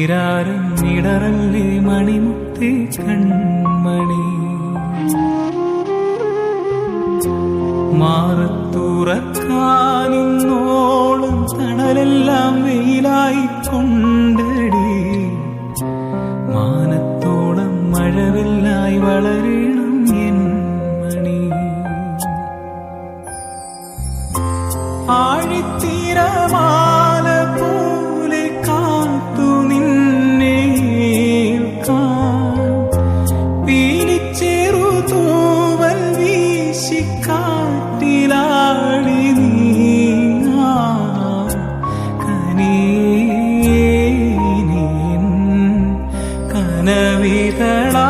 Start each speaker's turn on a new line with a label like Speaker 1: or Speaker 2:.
Speaker 1: നീരാരം ഇടറല്ലേ മണിമുത്തേ കൺമണി. മാറത്തുറക്കാനിന്നോളം തണലെല്ലാം വെയിലായി കൊണ്ടടി. മാനത്തോളം മഴവില്ലായി വളരണം എൻ മണി. ആഴിത്തീരമാല പോലെ കാത്തു നിന്നെ പീലിച്ചേറു തൂവൽ വീശി കാറ്റിലാടി നീ കനിയേ കനവികളാ